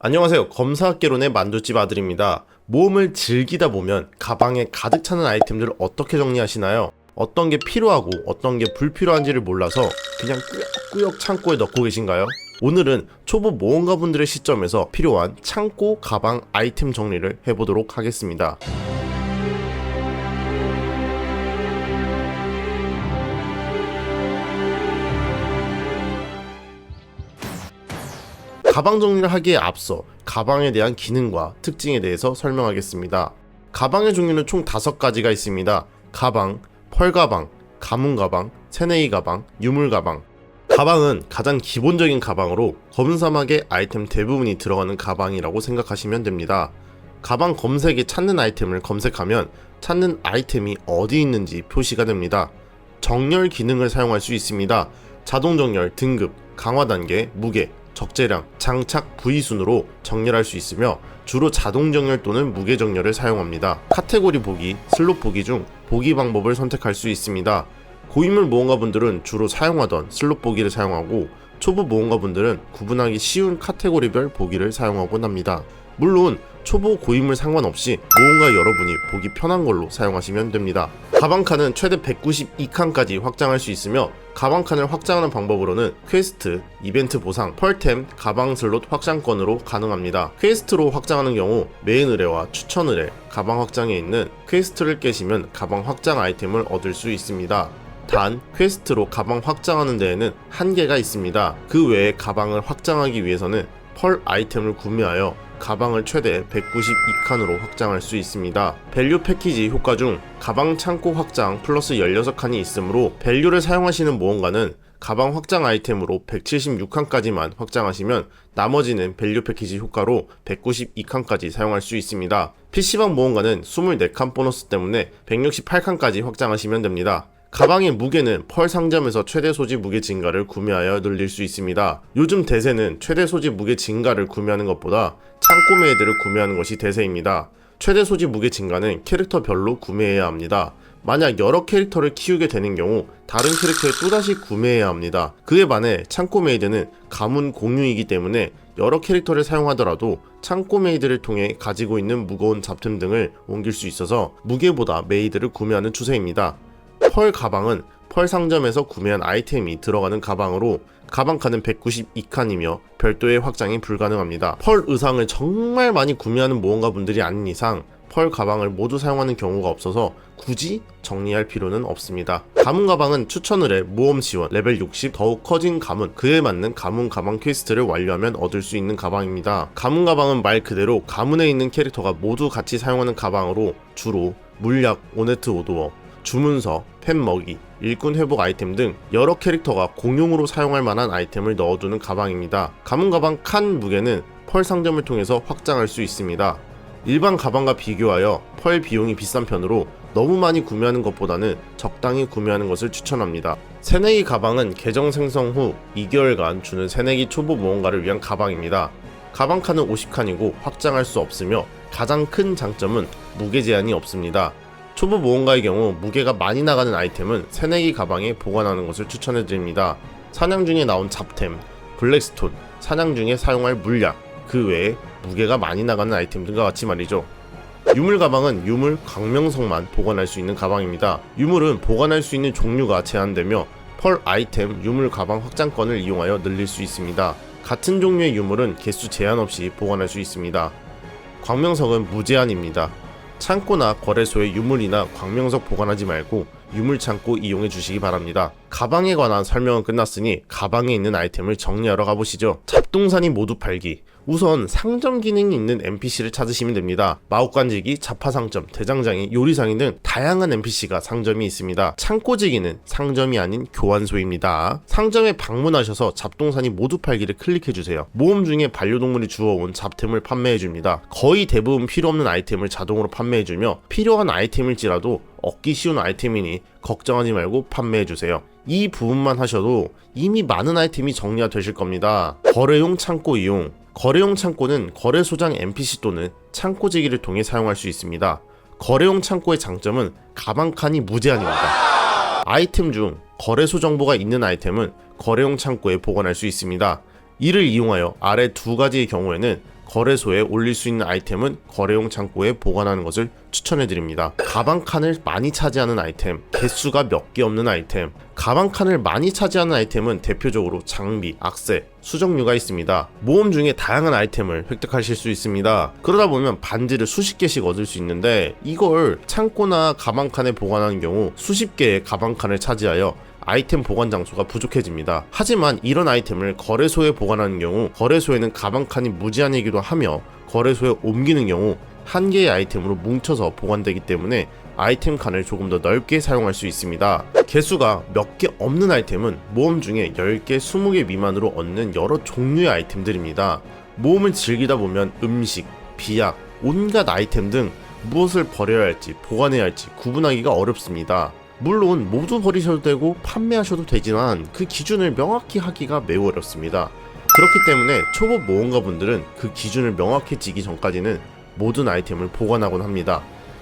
안녕하세요. 검사학개론의 만두집 아들입니다. 모험을 즐기다 보면 가방에 가득 차는 아이템들을 어떻게 정리하시나요? 어떤 게 필요하고 어떤 게 불필요한지를 몰라서 그냥 꾸역꾸역 창고에 넣고 계신가요? 오늘은 초보 모험가분들의 시점에서 필요한 창고 가방 아이템 정리를 해보도록 하겠습니다. 가방 정리를 하기에 앞서 가방에 대한 기능과 특징에 대해서 설명하겠습니다. 가방의 종류는 총 5가지가 있습니다. 가방, 펄가방, 가문가방, 새내기 가방, 유물가방. 가방은 가장 기본적인 가방으로 검은 사막의 아이템 대부분이 들어가는 가방이라고 생각하시면 됩니다. 가방 검색에 찾는 아이템을 검색하면 찾는 아이템이 어디 있는지 표시가 됩니다. 정렬 기능을 사용할 수 있습니다. 자동 정렬, 등급, 강화 단계, 무게, 적재량, 장착 부위 순으로 정렬할 수 있으며 주로 자동 정렬 또는 무게 정렬을 사용합니다. 카테고리 보기, 슬롯 보기 중 보기 방법을 선택할 수 있습니다. 고인물 모험가분들은 주로 사용하던 슬롯 보기를 사용하고 초보 모험가분들은 구분하기 쉬운 카테고리별 보기를 사용하곤 합니다. 물론 초보 고인물 상관없이 모험가 여러분이 보기 편한 걸로 사용하시면 됩니다. 가방칸은 최대 192칸까지 확장할 수 있으며 가방칸을 확장하는 방법으로는 퀘스트, 이벤트 보상, 펄템, 가방 슬롯 확장권으로 가능합니다. 퀘스트로 확장하는 경우 메인 의뢰와 추천 의뢰, 가방 확장에 있는 퀘스트를 깨시면 가방 확장 아이템을 얻을 수 있습니다. 단, 퀘스트로 가방 확장하는 데에는 한계가 있습니다. 그 외에 가방을 확장하기 위해서는 펄 아이템을 구매하여 가방을 최대 192칸으로 확장할 수 있습니다. 밸류 패키지 효과 중 가방 창고 확장 플러스 16칸이 있으므로 밸류를 사용하시는 모험가는 가방 확장 아이템으로 176칸까지만 확장하시면 나머지는 밸류 패키지 효과로 192칸까지 사용할 수 있습니다. PC방 모험가는 24칸 보너스 때문에 168칸까지 확장하시면 됩니다. 가방의 무게는 펄 상점에서 최대 소지 무게 증가를 구매하여 늘릴 수 있습니다. 요즘 대세는 최대 소지 무게 증가를 구매하는 것보다 창고 메이드를 구매하는 것이 대세입니다. 최대 소지 무게 증가는 캐릭터별로 구매해야 합니다. 만약 여러 캐릭터를 키우게 되는 경우 다른 캐릭터에 또다시 구매해야 합니다. 그에 반해 창고 메이드는 가문 공유이기 때문에 여러 캐릭터를 사용하더라도 창고 메이드를 통해 가지고 있는 무거운 잡템 등을 옮길 수 있어서 무게보다 메이드를 구매하는 추세입니다. 펄 가방은 펄 상점에서 구매한 아이템이 들어가는 가방으로 가방칸은 192칸이며 별도의 확장이 불가능합니다. 펄 의상을 정말 많이 구매하는 모험가분들이 아닌 이상 펄 가방을 모두 사용하는 경우가 없어서 굳이 정리할 필요는 없습니다. 가문 가방은 추천 의뢰, 모험 지원, 레벨 60 더욱 커진 가문, 그에 맞는 가문 가방 퀘스트를 완료하면 얻을 수 있는 가방입니다. 가문 가방은 말 그대로 가문에 있는 캐릭터가 모두 같이 사용하는 가방으로 주로 물약, 오네트 오도어, 주문서, 펫먹이, 일꾼 회복 아이템 등 여러 캐릭터가 공용으로 사용할 만한 아이템을 넣어두는 가방입니다. 가문 가방 칸 무게는 펄 상점을 통해서 확장할 수 있습니다. 일반 가방과 비교하여 펄 비용이 비싼 편으로 너무 많이 구매하는 것보다는 적당히 구매하는 것을 추천합니다. 새내기 가방은 계정 생성 후 2개월간 주는 새내기 초보 모험가를 위한 가방입니다. 가방 칸은 50칸이고 확장할 수 없으며 가장 큰 장점은 무게 제한이 없습니다. 초보 모험가의 경우 무게가 많이 나가는 아이템은 새내기 가방에 보관하는 것을 추천해드립니다. 사냥 중에 나온 잡템, 블랙스톤, 사냥 중에 사용할 물약, 그 외에 무게가 많이 나가는 아이템들과 같이 말이죠. 유물 가방은 유물, 광명석만 보관할 수 있는 가방입니다. 유물은 보관할 수 있는 종류가 제한되며 펄 아이템 유물 가방 확장권을 이용하여 늘릴 수 있습니다. 같은 종류의 유물은 개수 제한 없이 보관할 수 있습니다. 광명석은 무제한입니다. 창고나 거래소에 유물이나 광명석 보관하지 말고 유물 창고 이용해 주시기 바랍니다. 가방에 관한 설명은 끝났으니 가방에 있는 아이템을 정리하러 가보시죠. 잡동사니 모두 팔기. 우선 상점 기능이 있는 NPC를 찾으시면 됩니다. 마법관지기, 자파상점, 대장장이, 요리상인 등 다양한 NPC가 상점이 있습니다. 창고지기는 상점이 아닌 교환소입니다. 상점에 방문하셔서 잡동사니 모두 팔기를 클릭해주세요. 모험 중에 반려동물이 주워온 잡템을 판매해줍니다. 거의 대부분 필요 없는 아이템을 자동으로 판매해주며 필요한 아이템일지라도 얻기 쉬운 아이템이니 걱정하지 말고 판매해주세요. 이 부분만 하셔도 이미 많은 아이템이 정리가 되실 겁니다. 거래용 창고 이용. 거래용 창고는 거래소장 NPC 또는 창고지기를 통해 사용할 수 있습니다. 거래용 창고의 장점은 가방 칸이 무제한입니다. 아이템 중 거래소 정보가 있는 아이템은 거래용 창고에 보관할 수 있습니다. 이를 이용하여 아래 두 가지의 경우에는 거래소에 올릴 수 있는 아이템은 거래용 창고에 보관하는 것을 추천해드립니다. 가방 칸을 많이 차지하는 아이템, 개수가 몇 개 없는 아이템. 가방 칸을 많이 차지하는 아이템은 대표적으로 장비, 악세, 수정류가 있습니다. 모험 중에 다양한 아이템을 획득하실 수 있습니다. 그러다 보면 반지를 수십 개씩 얻을 수 있는데 이걸 창고나 가방 칸에 보관하는 경우 수십 개의 가방 칸을 차지하여 아이템 보관 장소가 부족해집니다. 하지만 이런 아이템을 거래소에 보관하는 경우 거래소에는 가방 칸이 무제한이기도 하며 거래소에 옮기는 경우 한 개의 아이템으로 뭉쳐서 보관되기 때문에 아이템 칸을 조금 더 넓게 사용할 수 있습니다. 개수가 몇 개 없는 아이템은 모험 중에 10개, 20개 미만으로 얻는 여러 종류의 아이템들입니다. 모험을 즐기다 보면 음식, 비약, 온갖 아이템 등 무엇을 버려야 할지 보관해야 할지 구분하기가 어렵습니다. 물론 모두 버리셔도 되고 판매하셔도 되지만 그 기준을 명확히 하기가 매우 어렵습니다. 그렇기 때문에 초보 모험가분들은 그 기준을 명확해지기 전까지는 모든 아이템을 보관하곤 합니다.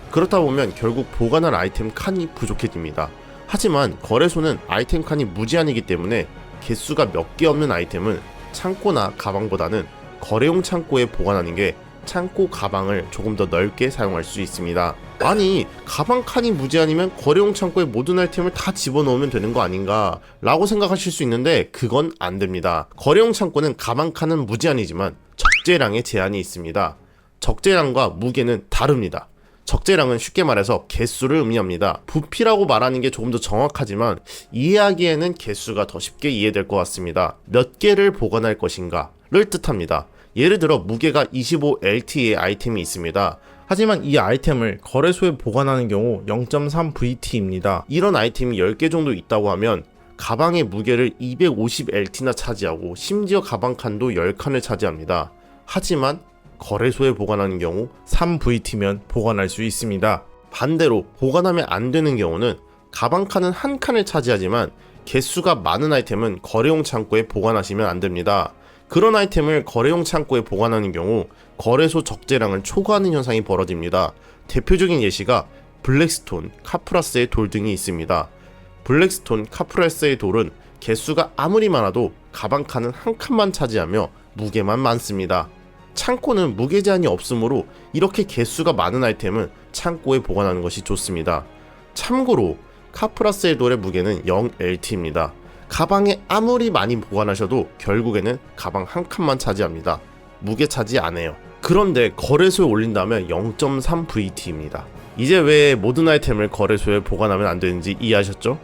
그렇다 보면 결국 보관할 아이템 칸이 부족해집니다. 하지만 거래소는 아이템 칸이 무제한이기 때문에 개수가 몇 개 없는 아이템은 창고나 가방보다는 거래용 창고에 보관하는 게 창고 가방을 조금 더 넓게 사용할 수 있습니다. 아니, 가방 칸이 무제한이면 거래용 창고에 모든 아이템을 다 집어넣으면 되는 거 아닌가 라고 생각하실 수 있는데 그건 안 됩니다. 거래용 창고는 가방 칸은 무제한이지만 적재량에 제한이 있습니다. 적재량과 무게는 다릅니다. 적재량은 쉽게 말해서 개수를 의미합니다. 부피라고 말하는 게 조금 더 정확하지만 이해하기에는 개수가 더 쉽게 이해될 것 같습니다. 몇 개를 보관할 것인가를 뜻합니다. 예를 들어 무게가 25LT의 아이템이 있습니다. 하지만 이 아이템을 거래소에 보관하는 경우 0.3VT입니다. 이런 아이템이 10개 정도 있다고 하면 가방의 무게를 250LT나 차지하고 심지어 가방 칸도 10칸을 차지합니다. 하지만 거래소에 보관하는 경우 3VT면 보관할 수 있습니다. 반대로 보관하면 안 되는 경우는 가방 칸은 한 칸을 차지하지만 개수가 많은 아이템은 거래용 창고에 보관하시면 안 됩니다. 그런 아이템을 거래용 창고에 보관하는 경우 거래소 적재량을 초과하는 현상이 벌어집니다. 대표적인 예시가 블랙스톤, 카프라스의 돌 등이 있습니다. 블랙스톤, 카프라스의 돌은 개수가 아무리 많아도 가방 칸은 한 칸만 차지하며 무게만 많습니다. 창고는 무게 제한이 없으므로 이렇게 개수가 많은 아이템은 창고에 보관하는 것이 좋습니다. 참고로 카프라스의 돌의 무게는 0LT입니다. 가방에 아무리 많이 보관하셔도 결국에는 가방 한 칸만 차지합니다. 무게 차지 안 해요. 그런데 거래소에 올린다면 0.3VT입니다. 이제 왜 모든 아이템을 거래소에 보관하면 안 되는지 이해하셨죠?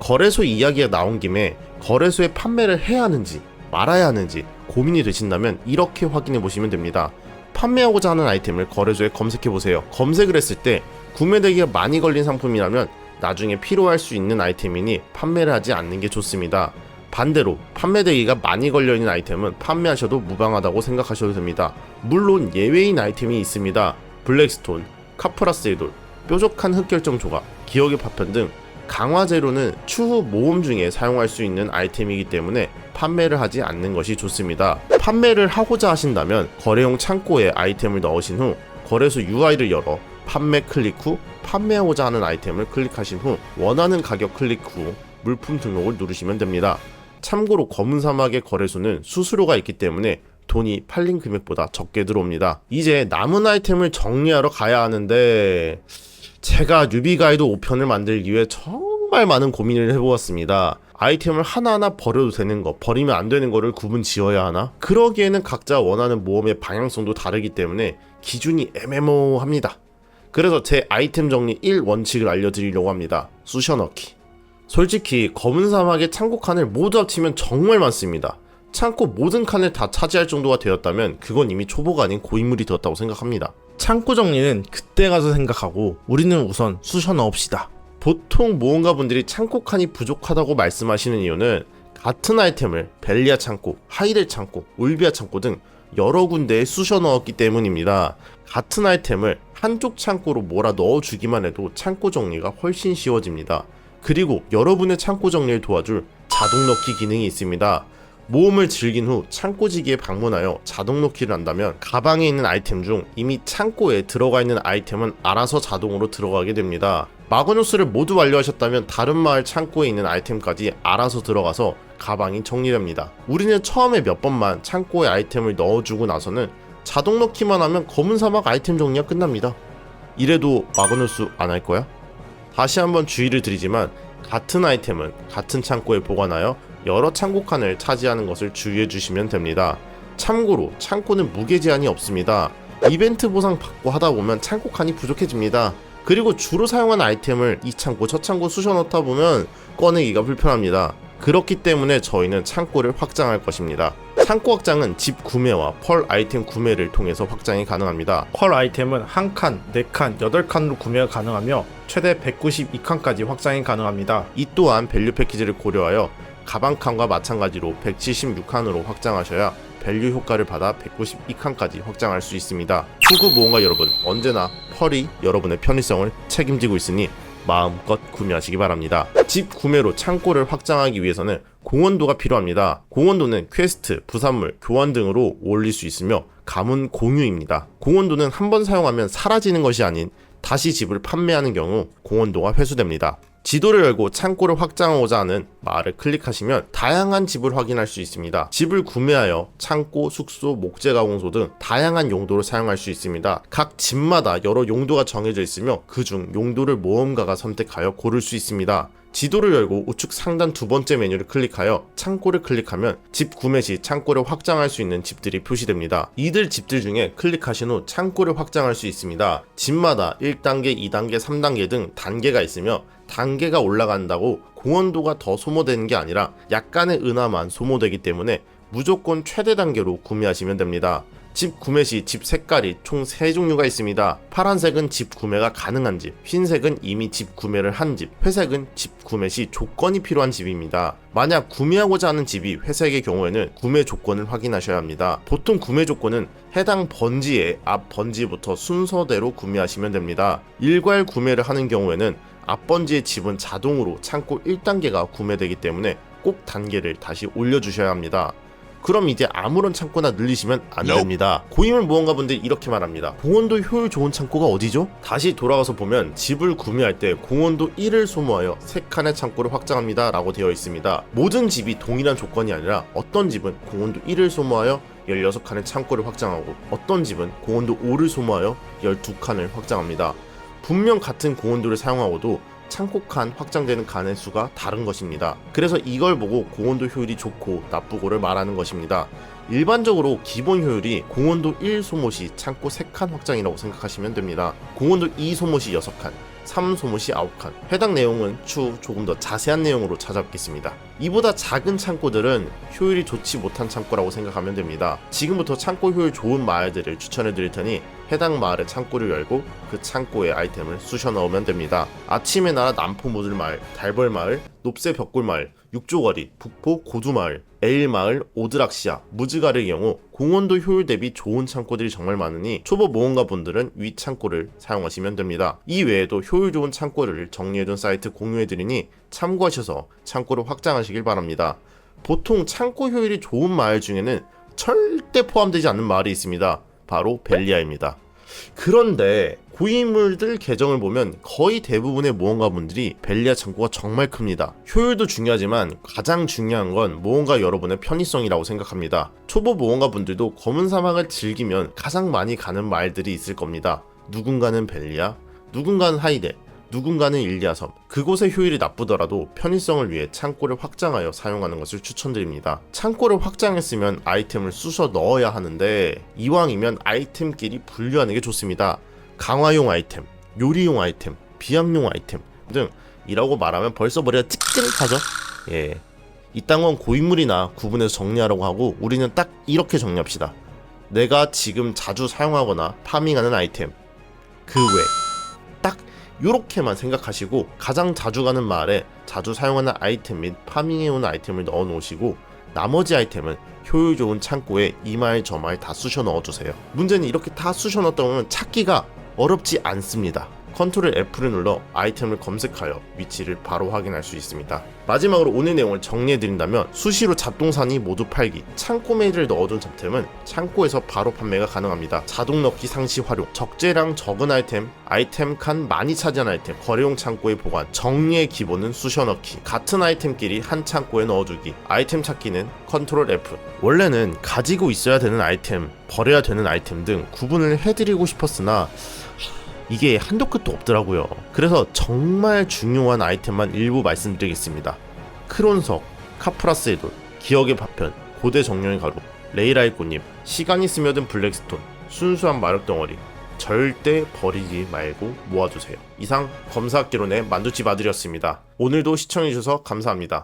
거래소 이야기가 나온 김에 거래소에 판매를 해야 하는지 말아야 하는지 고민이 되신다면 이렇게 확인해 보시면 됩니다. 판매하고자 하는 아이템을 거래소에 검색해 보세요. 검색을 했을 때 구매되기가 많이 걸린 상품이라면 나중에 필요할 수 있는 아이템이니 판매를 하지 않는 게 좋습니다. 반대로 판매되기가 많이 걸려있는 아이템은 판매하셔도 무방하다고 생각하셔도 됩니다. 물론 예외인 아이템이 있습니다. 블랙스톤, 카프라스의 돌, 뾰족한 흑결정 조각, 기억의 파편 등 강화재료는 추후 모험 중에 사용할 수 있는 아이템이기 때문에 판매를 하지 않는 것이 좋습니다. 판매를 하고자 하신다면 거래용 창고에 아이템을 넣으신 후 거래소 UI를 열어 판매 클릭 후 판매하고자 하는 아이템을 클릭하신 후 원하는 가격 클릭 후 물품 등록을 누르시면 됩니다. 참고로 검은 사막의 거래소는 수수료가 있기 때문에 돈이 팔린 금액보다 적게 들어옵니다. 이제 남은 아이템을 정리하러 가야 하는데 제가 뉴비 가이드 5편을 만들기 위해 정말 많은 고민을 해보았습니다. 아이템을 하나하나 버려도 되는 거, 버리면 안 되는 거를 구분 지어야 하나? 그러기에는 각자 원하는 모험의 방향성도 다르기 때문에 기준이 애매모호합니다. 그래서 제 아이템 정리 1원칙을 알려드리려고 합니다. 쑤셔넣기. 솔직히 검은 사막의 창고 칸을 모두 합치면 정말 많습니다. 창고 모든 칸을 다 차지할 정도가 되었다면 그건 이미 초보가 아닌 고인물이 되었다고 생각합니다. 창고 정리는 그때 가서 생각하고 우리는 우선 쑤셔 넣읍시다. 보통 모험가분들이 창고 칸이 부족하다고 말씀하시는 이유는 같은 아이템을 벨리아 창고, 하이델 창고, 올비아 창고 등 여러 군데에 쑤셔 넣었기 때문입니다. 같은 아이템을 한쪽 창고로 몰아 넣어주기만 해도 창고 정리가 훨씬 쉬워집니다. 그리고 여러분의 창고 정리를 도와줄 자동 넣기 기능이 있습니다. 모험을 즐긴 후 창고지기에 방문하여 자동 넣기를 한다면 가방에 있는 아이템 중 이미 창고에 들어가 있는 아이템은 알아서 자동으로 들어가게 됩니다. 마그누스를 모두 완료하셨다면 다른 마을 창고에 있는 아이템까지 알아서 들어가서 가방이 정리됩니다. 우리는 처음에 몇 번만 창고에 아이템을 넣어주고 나서는 자동 넣기만 하면 검은 사막 아이템 정리가 끝납니다. 이래도 마그누스 안 할 거야? 다시 한번 주의를 드리지만 같은 아이템은 같은 창고에 보관하여 여러 창고 칸을 차지하는 것을 주의해 주시면 됩니다. 참고로 창고는 무게 제한이 없습니다. 이벤트 보상 받고 하다 보면 창고 칸이 부족해집니다. 그리고 주로 사용하는 아이템을 이 창고 저 창고 쑤셔 넣다 보면 꺼내기가 불편합니다. 그렇기 때문에 저희는 창고를 확장할 것입니다. 창고 확장은 집 구매와 펄 아이템 구매를 통해서 확장이 가능합니다. 펄 아이템은 1칸, 4칸, 8칸으로 구매가 가능하며 최대 192칸까지 확장이 가능합니다. 이 또한 밸류 패키지를 고려하여 가방 칸과 마찬가지로 176칸으로 확장하셔야 밸류 효과를 받아 192칸까지 확장할 수 있습니다. 후구 모험가 여러분, 언제나 펄이 여러분의 편의성을 책임지고 있으니 마음껏 구매하시기 바랍니다. 집 구매로 창고를 확장하기 위해서는 공원도가 필요합니다. 공원도는 퀘스트, 부산물, 교환 등으로 올릴 수 있으며 가문 공유입니다. 공원도는 한번 사용하면 사라지는 것이 아닌 다시 집을 판매하는 경우 공원도가 회수됩니다. 지도를 열고 창고를 확장하고자 하는 말을 클릭하시면 다양한 집을 확인할 수 있습니다. 집을 구매하여 창고, 숙소, 목재 가공소 등 다양한 용도로 사용할 수 있습니다. 각 집마다 여러 용도가 정해져 있으며 그중 용도를 모험가가 선택하여 고를 수 있습니다. 지도를 열고 우측 상단 두 번째 메뉴를 클릭하여 창고를 클릭하면 집 구매 시 창고를 확장할 수 있는 집들이 표시됩니다. 이들 집들 중에 클릭하신 후 창고를 확장할 수 있습니다. 집마다 1단계, 2단계, 3단계 등 단계가 있으며 단계가 올라간다고 공헌도가 더 소모되는 게 아니라 약간의 은하만 소모되기 때문에 무조건 최대 단계로 구매하시면 됩니다. 집 구매 시 집 색깔이 총 3종류가 있습니다. 파란색은 집 구매가 가능한 집, 흰색은 이미 집 구매를 한 집, 회색은 집 구매 시 조건이 필요한 집입니다. 만약 구매하고자 하는 집이 회색의 경우에는 구매 조건을 확인하셔야 합니다. 보통 구매 조건은 해당 번지의 앞 번지부터 순서대로 구매하시면 됩니다. 일괄 구매를 하는 경우에는 앞 번지의 집은 자동으로 창고 1단계가 구매되기 때문에 꼭 단계를 다시 올려주셔야 합니다. 그럼 이제 아무런 창고나 늘리시면 안 됩니다. 고인물 모험가분들이 이렇게 말합니다. 공헌도 효율 좋은 창고가 어디죠? 다시 돌아가서 보면 집을 구매할 때 공헌도 1을 소모하여 3칸의 창고를 확장합니다 라고 되어 있습니다. 모든 집이 동일한 조건이 아니라 어떤 집은 공헌도 1을 소모하여 16칸의 창고를 확장하고 어떤 집은 공헌도 5를 소모하여 12칸을 확장합니다. 분명 같은 공헌도를 사용하고도 창고 칸 확장되는 칸의 수가 다른 것입니다. 그래서 이걸 보고 공헌도 효율이 좋고 나쁘고를 말하는 것입니다. 일반적으로 기본 효율이 공헌도 1 소모 시 창고 3칸 확장이라고 생각하시면 됩니다. 공헌도 2 소모 시 6칸, 3 소모 시 9칸. 해당 내용은 추후 조금 더 자세한 내용으로 찾아뵙겠습니다. 이보다 작은 창고들은 효율이 좋지 못한 창고라고 생각하면 됩니다. 지금부터 창고 효율 좋은 마을들을 추천해 드릴 테니 해당 마을의 창고를 열고 그 창고에 아이템을 쑤셔 넣으면 됩니다. 아침의 나라 남포모들마을, 달벌마을, 높새 벽골마을, 육조거리, 북포 고두마을, 에일마을, 오드락시아, 무즈가르의 경우 공헌도 효율 대비 좋은 창고들이 정말 많으니 초보 모험가 분들은 위 창고를 사용하시면 됩니다. 이 외에도 효율 좋은 창고를 정리해둔 사이트 공유해드리니 참고하셔서 창고를 확장하시길 바랍니다. 보통 창고 효율이 좋은 마을 중에는 절대 포함되지 않는 마을이 있습니다. 바로 벨리아입니다. 그런데 고인물들 계정을 보면 거의 대부분의 모험가분들이 벨리아 창고가 정말 큽니다. 효율도 중요하지만 가장 중요한 건 모험가 여러분의 편의성이라고 생각합니다. 초보 모험가분들도 검은 사막을 즐기면 가장 많이 가는 마을들이 있을 겁니다. 누군가는 벨리아, 누군가는 하이데, 누군가는 일리아섬. 그곳의 효율이 나쁘더라도 편의성을 위해 창고를 확장하여 사용하는 것을 추천드립니다. 창고를 확장했으면 아이템을 쑤셔 넣어야 하는데 이왕이면 아이템끼리 분류하는 게 좋습니다. 강화용 아이템, 요리용 아이템, 비압용 아이템 등 이라고 말하면 벌써 머리가 찌릿하죠? 예, 이딴 건 고인물이나 구분해서 정리하라고 하고 우리는 딱 이렇게 정리합시다. 내가 지금 자주 사용하거나 파밍하는 아이템 그 외 딱 요렇게만 생각하시고 가장 자주 가는 마을에 자주 사용하는 아이템 및 파밍해오는 아이템을 넣어 놓으시고 나머지 아이템은 효율 좋은 창고에 이 마을 저 마을 다 쑤셔 넣어주세요. 문제는 이렇게 다 쑤셔 넣었다 보면 찾기가 어렵지 않습니다. 컨트롤 F를 눌러 아이템을 검색하여 위치를 바로 확인할 수 있습니다. 마지막으로 오늘 내용을 정리해드린다면 수시로 잡동사니 모두 팔기, 창고 메일을 넣어둔 잡템은 창고에서 바로 판매가 가능합니다. 자동 넣기 상시 활용, 적재량 적은 아이템, 아이템 칸 많이 차지한 아이템, 거래용 창고에 보관, 정리의 기본은 쑤셔 넣기, 같은 아이템끼리 한 창고에 넣어두기, 아이템 찾기는 컨트롤 F. 원래는 가지고 있어야 되는 아이템, 버려야 되는 아이템 등 구분을 해드리고 싶었으나 이게 한도 끝도 없더라고요. 그래서 정말 중요한 아이템만 일부 말씀드리겠습니다. 크론석, 카프라스의 돌, 기억의 파편, 고대 정령의 가루, 레이라의 꽃잎, 시간이 스며든 블랙스톤, 순수한 마력 덩어리, 절대 버리지 말고 모아두세요. 이상 검사학개론의 만두집 아들이었습니다. 오늘도 시청해주셔서 감사합니다.